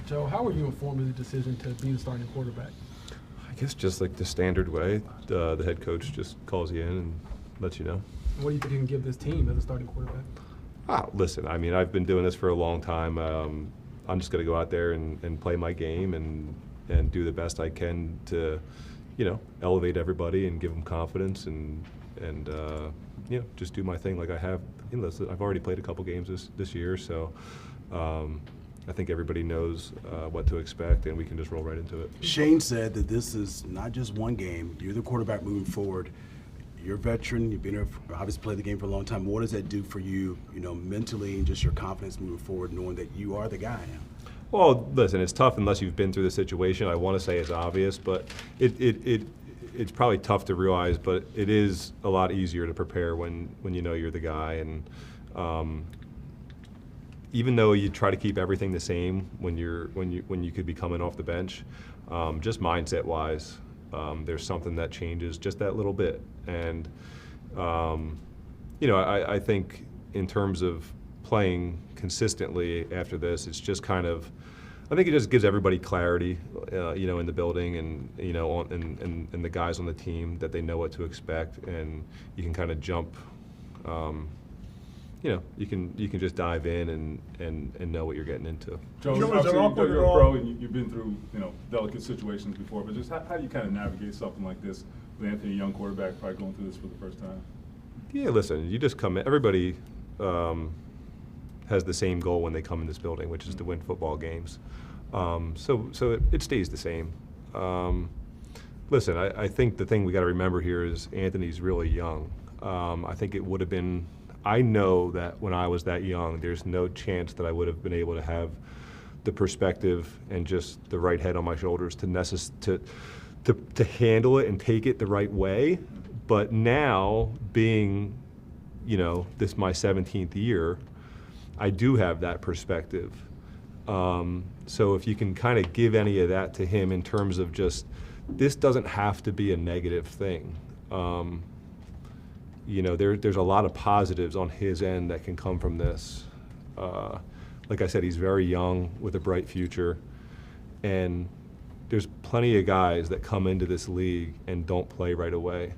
Joe, how were you informed of the decision to be the starting quarterback? I guess just like the standard way, the head coach just calls you in and lets you know. What do you think you can give this team as a starting quarterback? Listen, I mean, I've been doing this for a long time. I'm just going to go out there and play my game and do the best I can to, elevate everybody and give them confidence and just do my thing like I have. I've already played a couple games this year, so I think everybody knows what to expect, and we can just roll right into it. Shane said that this is not just one game. You're the quarterback moving forward. You're a veteran. You've been here, obviously played the game for a long time. What does that do for you, mentally and just your confidence moving forward, knowing that you are the guy now? Well, listen, it's tough unless you've been through the situation. I want to say it's obvious, but it's probably tough to realize. But it is a lot easier to prepare when you know you're the guy. And even though you try to keep everything the same when you could be coming off the bench, just mindset-wise, there's something that changes just that little bit. And I think in terms of playing consistently after this, it's just I think it just gives everybody clarity, in the building and and the guys on the team that they know what to expect, and you can kind of jump. You can just dive in and know what you're getting into. Joe, you're a pro and you've been through delicate situations before, but just how do you kind of navigate something like this with Anthony, a young quarterback, probably going through this for the first time? Yeah, listen, you just come in. Everybody has the same goal when they come in this building, which is to win football games. So it stays the same. Listen, I think the thing we got to remember here is Anthony's really young. I think it would have been. I know that when I was that young, there's no chance that I would have been able to have the perspective and just the right head on my shoulders to handle it and take it the right way. But now, being, this my 17th year, I do have that perspective. So if you can kind of give any of that to him in terms of just, this doesn't have to be a negative thing. There's a lot of positives on his end that can come from this. Like I said, he's very young with a bright future, and there's plenty of guys that come into this league and don't play right away.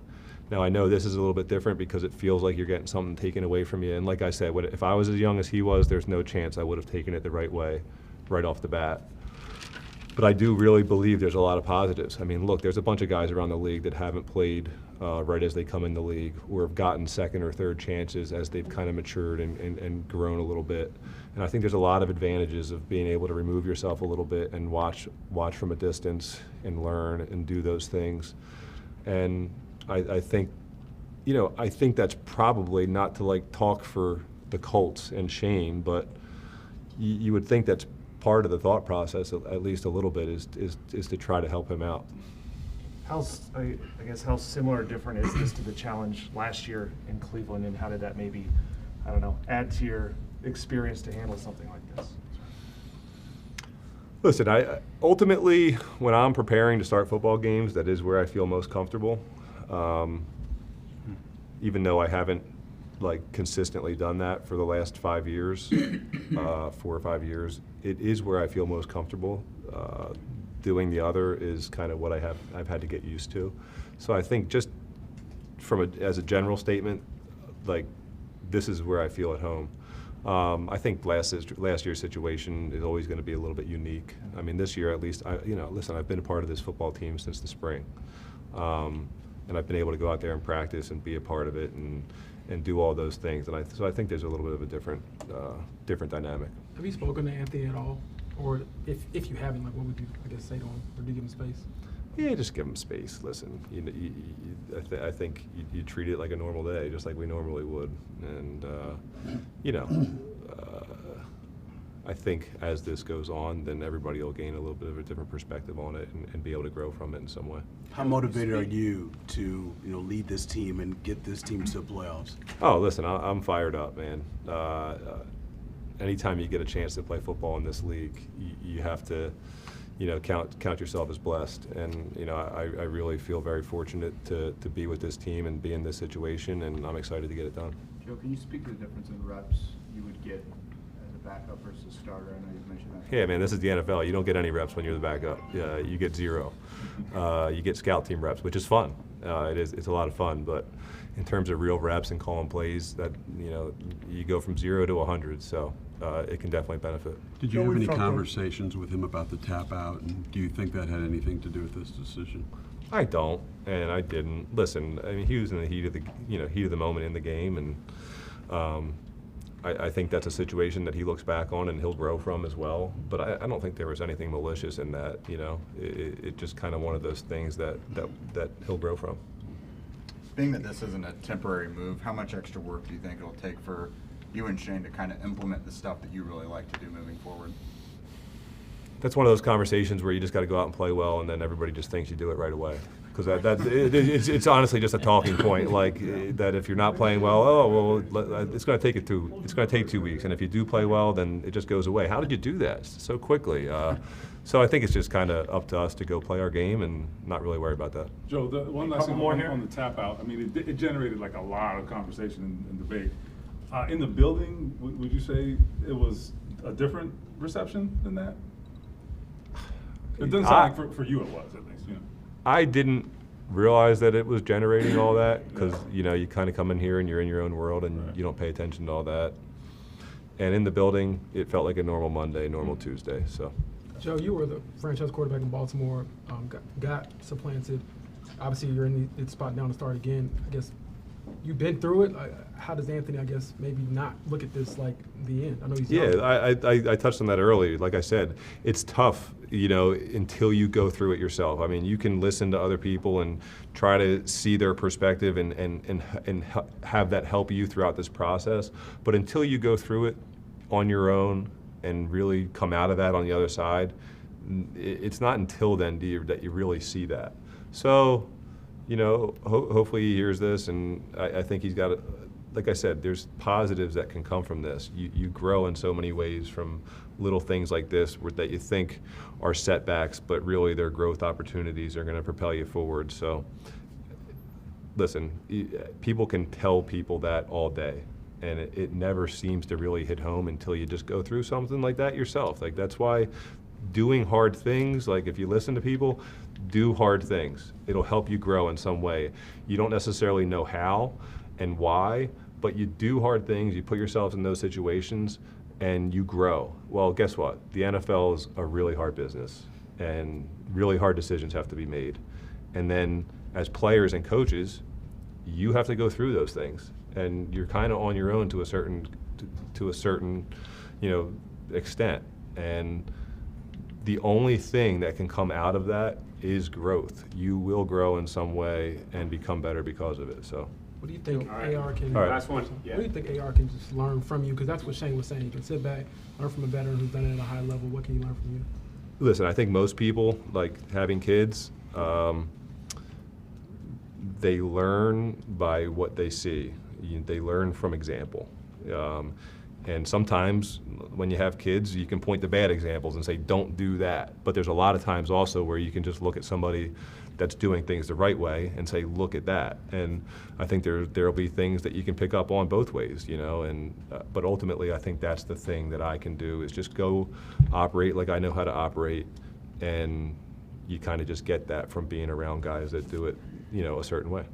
Now, I know this is a little bit different because it feels like you're getting something taken away from you, and like I said, if I was as young as he was, there's no chance I would have taken it the right way right off the bat. But I do really believe there's a lot of positives. I mean, look, there's a bunch of guys around the league that haven't played right as they come in the league, or have gotten second or third chances as they've kind of matured and grown a little bit. And I think there's a lot of advantages of being able to remove yourself a little bit and watch from a distance and learn and do those things. And I think, I think that's probably not to talk for the Colts and Shane, but you would think that's part of the thought process, at least a little bit, is to try to help him out. How similar or different is this to the challenge last year in Cleveland, and how did that maybe, add to your experience to handle something like this? Listen, ultimately, when I'm preparing to start football games, that is where I feel most comfortable. Even though I haven't consistently done that for the last 5 years, 4 or 5 years, it is where I feel most comfortable. Doing the other is kind of what I've had to get used to. So I think just as a general statement, this is where I feel at home. I think last year's situation is always going to be a little bit unique. I mean, this year at least, listen, I've been a part of this football team since the spring, and I've been able to go out there and practice and be a part of it and do all those things. And so I think there's a little bit of a different dynamic. Have you spoken to Anthony at all? Or if you haven't, what would you, say to him? Or do you give him space? Yeah, just give him space. Listen, I think you treat it like a normal day, just like we normally would. And, I think as this goes on, then everybody will gain a little bit of a different perspective on it and be able to grow from it in some way. How motivated are you to lead this team and get this team to the playoffs? Oh, listen, I'm fired up, man. Anytime you get a chance to play football in this league, you have to, count yourself as blessed. And I really feel very fortunate to be with this team and be in this situation, and I'm excited to get it done. Joe, can you speak to the difference in reps you would get as a backup versus starter? I know you've mentioned that. Yeah, man, this is the NFL. You don't get any reps when you're the backup. You get 0. You get scout team reps, which is fun. It's a lot of fun, but in terms of real reps and calling plays, that you go from 0 to 100. So it can definitely benefit. Did you have any conversations with him about the tap out, and do you think that had anything to do with this decision? I don't, and I didn't. Listen, I mean, he was in the heat of the moment in the game, and I think that's a situation that he looks back on and he'll grow from as well. But I don't think there was anything malicious in that. It just kind of one of those things that he'll grow from. Being that this isn't a temporary move, how much extra work do you think it'll take for you and Shane to kind of implement the stuff that you really like to do moving forward? That's one of those conversations where you just got to go out and play well, and then everybody just thinks you do it right away. Because it's honestly just a talking point, like that if you're not playing well, it's going to take 2 weeks, and if you do play well, then it just goes away. How did you do that so quickly? So I think it's just kind of up to us to go play our game and not really worry about that. Joe, the one last thing on the tap out. I mean, it generated like a lot of conversation and debate. In the building, would you say it was a different reception than that? It doesn't sound like for you it was, at least. I didn't realize that it was generating all that because you kind of come in here and you're in your own world and you don't pay attention to all that. And in the building, it felt like a normal Monday, normal Tuesday. So, Joe, you were the franchise quarterback in Baltimore. Got supplanted. Obviously, you're in the spot now to start again. I guess you've been through it. How does Anthony, I guess, maybe not look at this like the end? I know he's young. Yeah, I touched on that earlier. Like I said, it's tough, until you go through it yourself. I mean, you can listen to other people and try to see their perspective and have that help you throughout this process. But until you go through it on your own and really come out of that on the other side, it's not until then that you really see that. So, hopefully he hears this, and I think he's got like I said, there's positives that can come from this. You grow in so many ways from little things like this that you think are setbacks, but really they're growth opportunities are going to propel you forward. So listen, people can tell people that all day, and it never seems to really hit home until you just go through something like that yourself. Like that's why doing hard things, like if you listen to people, do hard things. It'll help you grow in some way. You don't necessarily know how and why, but you do hard things, you put yourself in those situations, and you grow. Well, guess what? The NFL is a really hard business, and really hard decisions have to be made. And then as players and coaches, you have to go through those things, and you're kind of on your own to a certain extent. And the only thing that can come out of that is growth. You will grow in some way and become better because of it. So. What do you think AR can? All right. Last one. Yeah. What do you think AR can just learn from you? Because that's what Shane was saying. You can sit back, learn from a veteran who's done it at a high level. What can he learn from you? Listen, I think most people, like having kids, they learn by what they see. They learn from example. And sometimes when you have kids, you can point to bad examples and say, don't do that. But there's a lot of times also where you can just look at somebody that's doing things the right way and say, look at that. And I think there'll be things that you can pick up on both ways, but ultimately I think that's the thing that I can do is just go operate like I know how to operate, and you kind of just get that from being around guys that do it, a certain way.